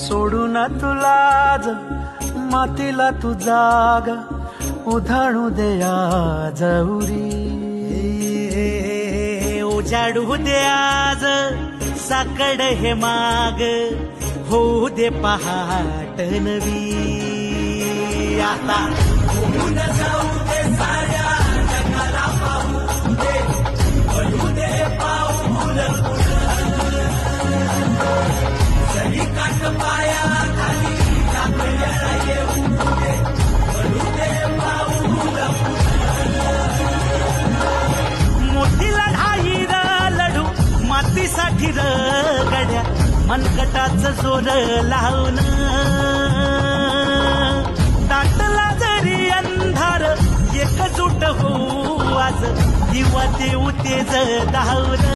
सोडून तुलाज मातीला तू जाग उधाणू दे आज उरी उजाडू दे आज साकड हे माग होऊ दे पहाट नवी आता होऊन जाऊ दे साऱ्या जगाला पाहू दे पडू दे पाऊल सरी काठ पाया खाली टाकल्या येऊ दे पडू दे पाऊल मोठी लढाई लढू मातीसाठी गड्या मनकटाच जोर लावून दाटला जरी अंधार एकजूट होऊ आज दिवा देऊ तेज धावून